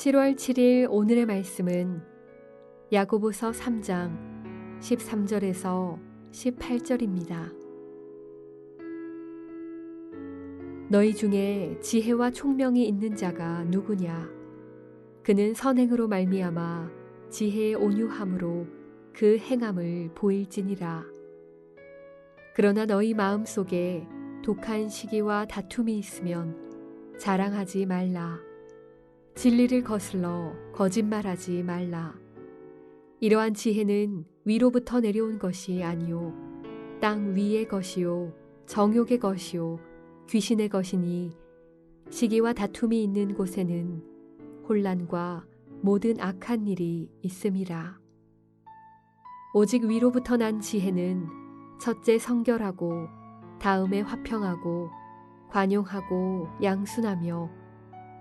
7월 7일 오늘의 말씀은 야고보서 3장 13절에서 18절입니다. 너희 중에 지혜와 총명이 있는 자가 누구냐? 그는 선행으로 말미암아 지혜의 온유함으로 그 행함을 보일지니라. 그러나 너희 마음속에 독한 시기와 다툼이 있으면 자랑하지 말라. 진리를 거슬러 거짓말하지 말라. 이러한 지혜는 위로부터 내려온 것이 아니요 땅 위의 것이요 정욕의 것이요 귀신의 것이니 시기와 다툼이 있는 곳에는 혼란과 모든 악한 일이 있음이라. 오직 위로부터 난 지혜는 첫째 성결하고 다음에 화평하고 관용하고 양순하며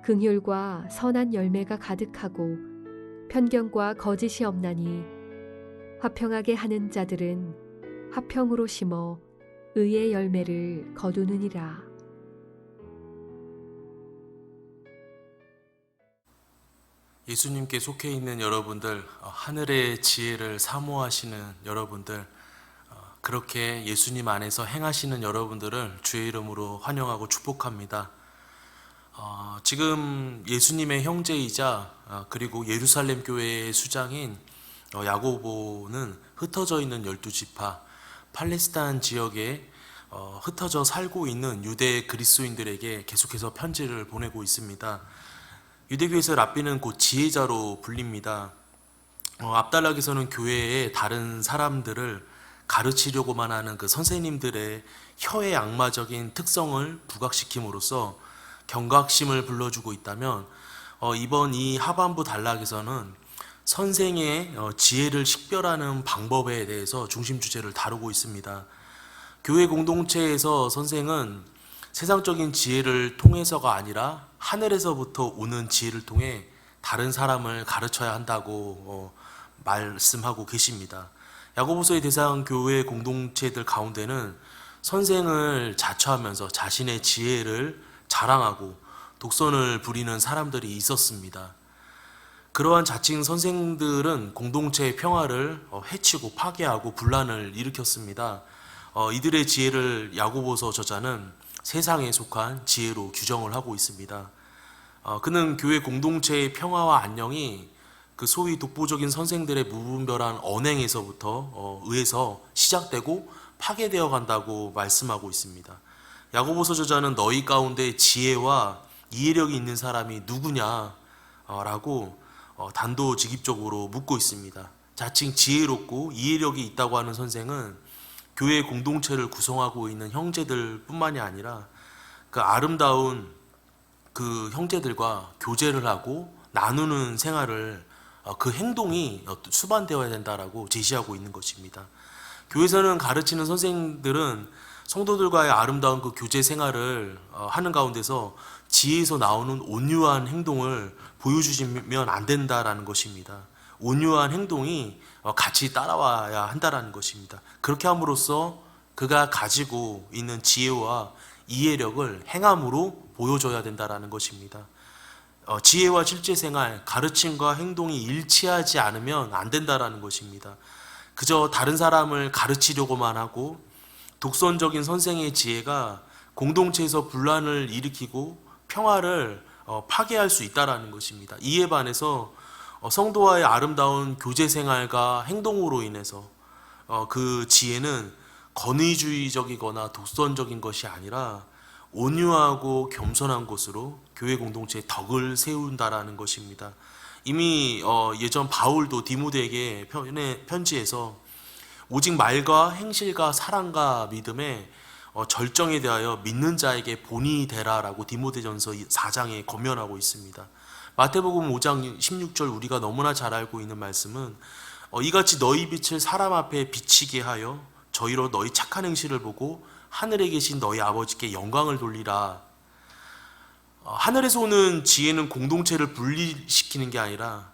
긍휼과 선한 열매가 가득하고 편견과 거짓이 없나니 화평하게 하는 자들은 화평으로 심어 의의 열매를 거두느니라. 예수님께 속해 있는 여러분들, 하늘의 지혜를 사모하시는 여러분들, 그렇게 예수님 안에서 행하시는 여러분들을 주의 이름으로 환영하고 축복합니다. 지금 예수님의 형제이자 그리고 예루살렘 교회의 수장인 야고보는 흩어져 있는 12지파 팔레스타인 지역에 흩어져 살고 있는 유대 그리스도인들에게 계속해서 편지를 보내고 있습니다. 유대교에서 랍비는 곧 지혜자로 불립니다. 앞단락에서는 교회의 다른 사람들을 가르치려고만 하는 그 선생님들의 혀의 악마적인 특성을 부각시킴으로써 경각심을 불러주고 있다면, 이번 이 하반부 단락에서는 선생의 지혜를 식별하는 방법에 대해서 중심 주제를 다루고 있습니다. 교회 공동체에서 선생은 세상적인 지혜를 통해서가 아니라 하늘에서부터 오는 지혜를 통해 다른 사람을 가르쳐야 한다고 말씀하고 계십니다. 야고보서의 대상 교회 공동체들 가운데는 선생을 자처하면서 자신의 지혜를 자랑하고 독선을 부리는 사람들이 있었습니다. 그러한 자칭 선생들은 공동체의 평화를 해치고 파괴하고 분란을 일으켰습니다. 이들의 지혜를 야고보서 저자는 세상에 속한 지혜로 규정을 하고 있습니다. 그는 교회 공동체의 평화와 안녕이 그 소위 독보적인 선생들의 무분별한 언행에서부터 의해서 시작되고 파괴되어 간다고 말씀하고 있습니다. 야고보서 저자는 너희 가운데 지혜와 이해력이 있는 사람이 누구냐라고 단도직입적으로 묻고 있습니다. 자칭 지혜롭고 이해력이 있다고 하는 선생은 교회 공동체를 구성하고 있는 형제들 뿐만이 아니라 그 아름다운 그 형제들과 교제를 하고 나누는 생활을 그 행동이 수반되어야 된다라고 제시하고 있는 것입니다. 교회에서는 가르치는 선생들은 성도들과의 아름다운 그 교제 생활을 하는 가운데서 지혜에서 나오는 온유한 행동을 보여주시면 안 된다라는 것입니다. 온유한 행동이 같이 따라와야 한다라는 것입니다. 그렇게 함으로써 그가 가지고 있는 지혜와 이해력을 행함으로 보여줘야 된다라는 것입니다. 지혜와 실제 생활, 가르침과 행동이 일치하지 않으면 안 된다라는 것입니다. 그저 다른 사람을 가르치려고만 하고 독선적인 선생의 지혜가 공동체에서 분란을 일으키고 평화를 파괴할 수 있다라는 것입니다. 이에 반해서 성도와의 아름다운 교제 생활과 행동으로 인해서 그 지혜는 권위주의적이거나 독선적인 것이 아니라 온유하고 겸손한 것으로 교회 공동체의 덕을 세운다라는 것입니다. 이미 예전 바울도 디모데에게 편지에서 오직 말과 행실과 사랑과 믿음의 절정에 대하여 믿는 자에게 본이 되라라고 디모데전서 4장에 권면하고 있습니다. 마태복음 5장 16절 우리가 너무나 잘 알고 있는 말씀은 이같이 너희 빛을 사람 앞에 비치게 하여 저희로 너희 착한 행실을 보고 하늘에 계신 너희 아버지께 영광을 돌리라. 하늘에서 오는 지혜는 공동체를 분리시키는 게 아니라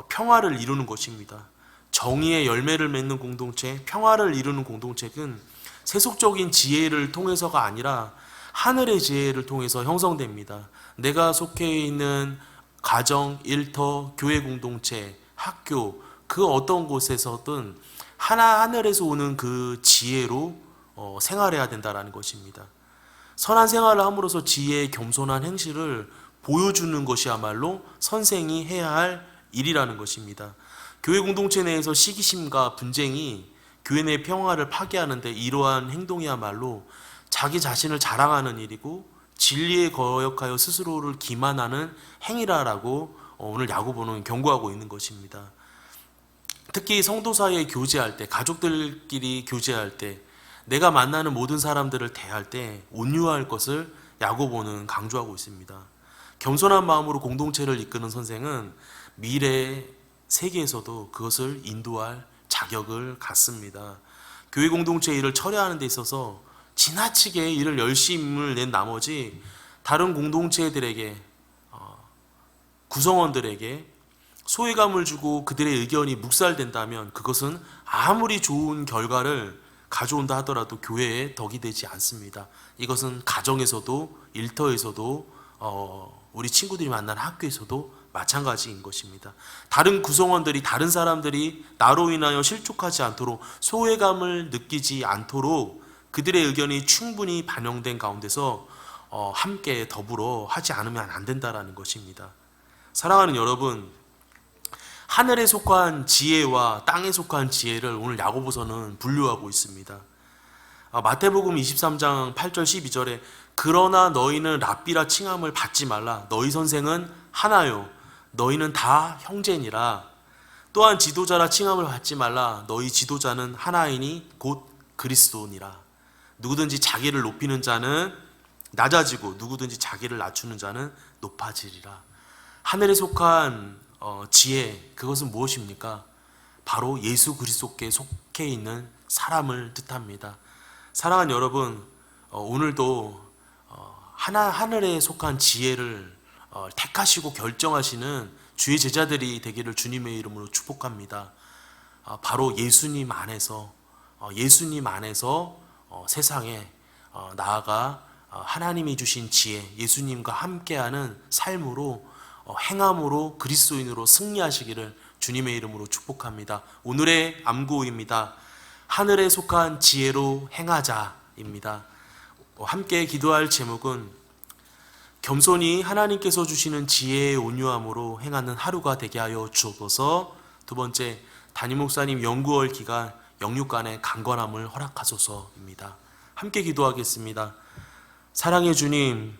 평화를 이루는 것입니다. 정의의 열매를 맺는 공동체, 평화를 이루는 공동체는 세속적인 지혜를 통해서가 아니라 하늘의 지혜를 통해서 형성됩니다. 내가 속해 있는 가정, 일터, 교회 공동체, 학교, 그 어떤 곳에서든 하늘에서 오는 그 지혜로 생활해야 된다라는 것입니다. 선한 생활을 함으로써 지혜의 겸손한 행실을 보여주는 것이야말로 선생이 해야 할 일이라는 것입니다. 교회 공동체 내에서 시기심과 분쟁이 교회 내 평화를 파괴하는데 이러한 행동이야말로 자기 자신을 자랑하는 일이고 진리에 거역하여 스스로를 기만하는 행위라라고 오늘 야고보는 경고하고 있는 것입니다. 특히 성도 사이에 교제할 때, 가족들끼리 교제할 때, 내가 만나는 모든 사람들을 대할 때 온유할 것을 야고보는 강조하고 있습니다. 겸손한 마음으로 공동체를 이끄는 선생은 미래 세계에서도 그것을 인도할 자격을 갖습니다. 교회 공동체 일을 처리하는 데 있어서 지나치게 일을 열심을 낸 나머지 다른 공동체들에게 구성원들에게 소외감을 주고 그들의 의견이 묵살된다면 그것은 아무리 좋은 결과를 가져온다 하더라도 교회에 덕이 되지 않습니다. 이것은 가정에서도 일터에서도 우리 친구들이 만나는 학교에서도 마찬가지인 것입니다. 다른 구성원들이 다른 사람들이 나로 인하여 실족하지 않도록 소외감을 느끼지 않도록 그들의 의견이 충분히 반영된 가운데서 함께 더불어 하지 않으면 안 된다라는 것입니다. 사랑하는 여러분, 하늘에 속한 지혜와 땅에 속한 지혜를 오늘 야고보서는 분류하고 있습니다. 마태복음 23장 8절 12절에 그러나 너희는 랍비라 칭함을 받지 말라. 너희 선생은 하나요. 너희는 다 형제니라. 또한 지도자라 칭함을 받지 말라. 너희 지도자는 하나이니 곧 그리스도니라. 누구든지 자기를 높이는 자는 낮아지고 누구든지 자기를 낮추는 자는 높아지리라. 하늘에 속한 지혜, 그것은 무엇입니까? 바로 예수 그리스도께 속해 있는 사람을 뜻합니다. 사랑하는 여러분, 오늘도 하늘에 속한 지혜를 택하시고 결정하시는 주의 제자들이 되기를 주님의 이름으로 축복합니다. 바로 예수님 안에서 세상에 나아가 하나님이 주신 지혜, 예수님과 함께하는 삶으로 행함으로 그리스도인으로 승리하시기를 주님의 이름으로 축복합니다. 오늘의 암구입니다. 하늘에 속한 지혜로 행하자입니다. 함께 기도할 제목은 겸손히 하나님께서 주시는 지혜의 온유함으로 행하는 하루가 되게 하여 주옵소서. 두 번째, 담임 목사님 연구월 기간 영육간의 강건함을 허락하소서입니다. 함께 기도하겠습니다. 사랑의 주님,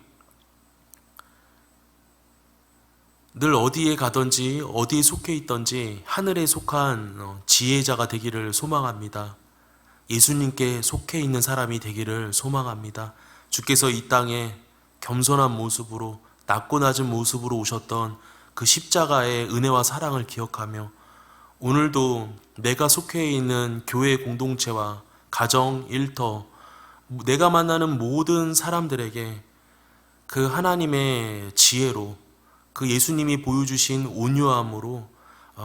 늘 어디에 가든지 어디에 속해 있든지 하늘에 속한 지혜자가 되기를 소망합니다. 예수님께 속해 있는 사람이 되기를 소망합니다. 주께서 이 땅에 겸손한 모습으로 낮고 낮은 모습으로 오셨던 그 십자가의 은혜와 사랑을 기억하며 오늘도 내가 속해 있는 교회 공동체와 가정, 일터, 내가 만나는 모든 사람들에게 그 하나님의 지혜로 그 예수님이 보여주신 온유함으로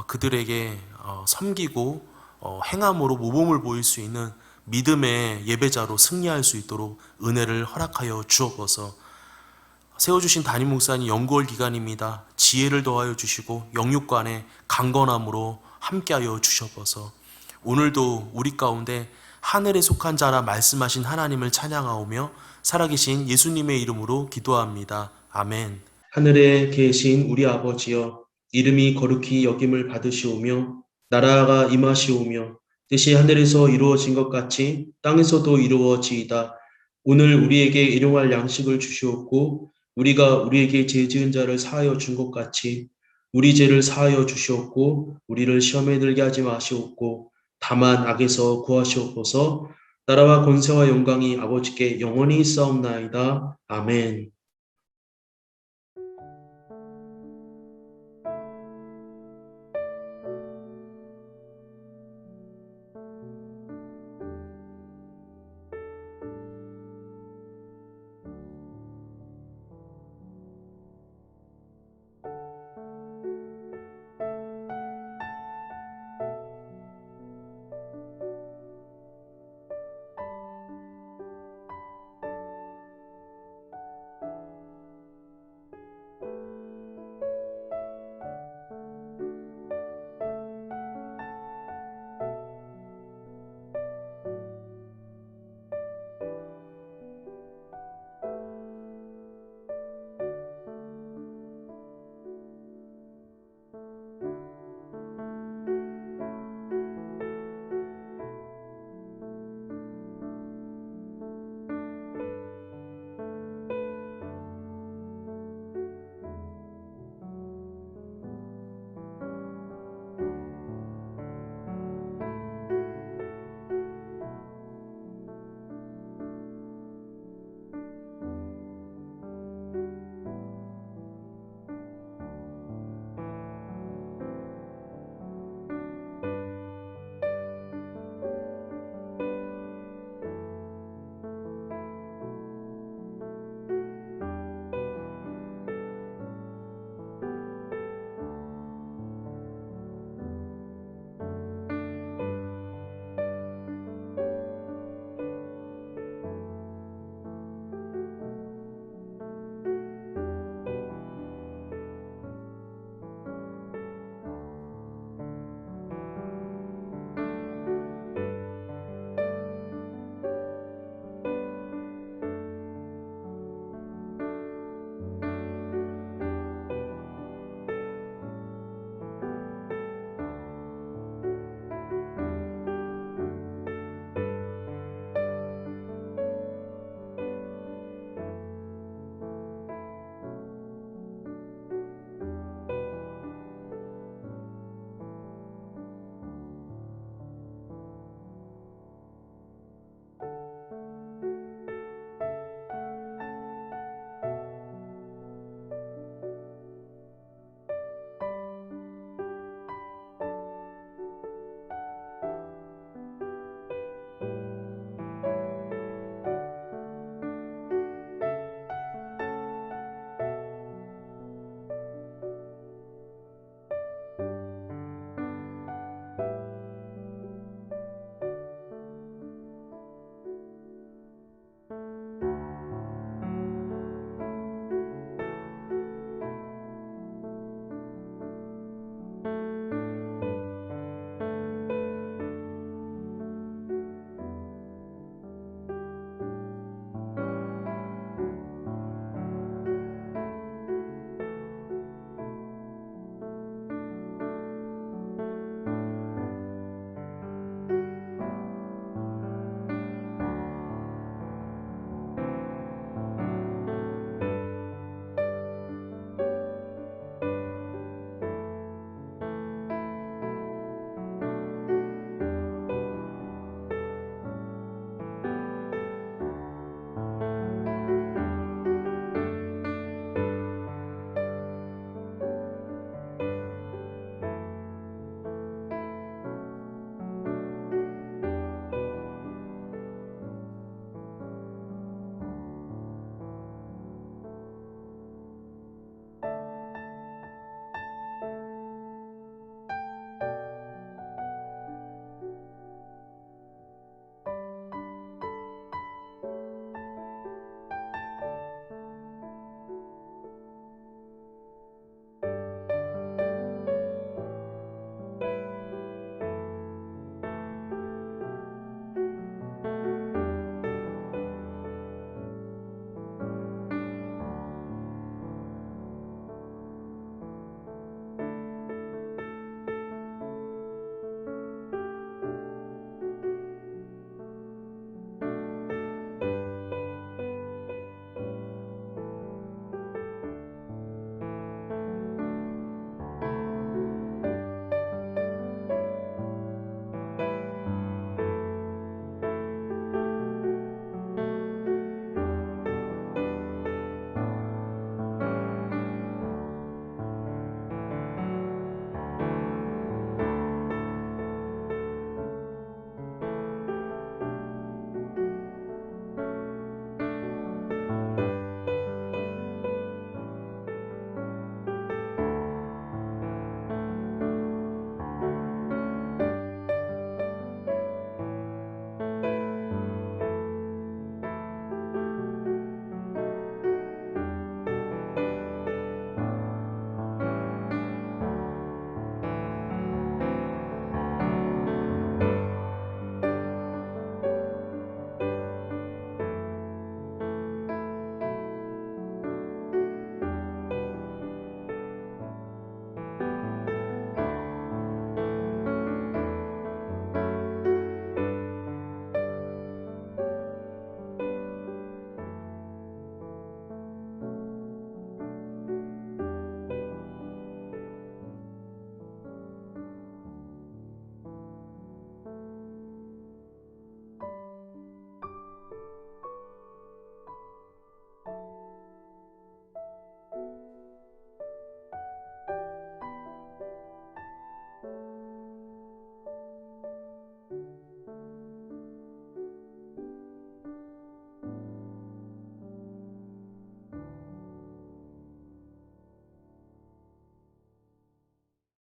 그들에게 섬기고 행함으로 모범을 보일 수 있는 믿음의 예배자로 승리할 수 있도록 은혜를 허락하여 주옵소서. 세워주신 담임 목사님 연구월 기간입니다. 지혜를 더하여 주시고 영육간의 강건함으로 함께하여 주옵소서. 오늘도 우리 가운데 하늘에 속한 자라 말씀하신 하나님을 찬양하오며 살아계신 예수님의 이름으로 기도합니다. 아멘. 하늘에 계신 우리 아버지여, 이름이 거룩히 여김을 받으시오며 나라가 임하시오며 뜻이 하늘에서 이루어진 것 같이 땅에서도 이루어지이다. 오늘 우리에게 일용할 양식을 주시옵고 우리가 우리에게 죄 지은 자를 사하여 준 것 같이 우리 죄를 사하여 주시옵고 우리를 시험에 들게 하지 마시옵고 다만 악에서 구하시옵소서. 나라와 권세와 영광이 아버지께 영원히 있사옵나이다. 아멘.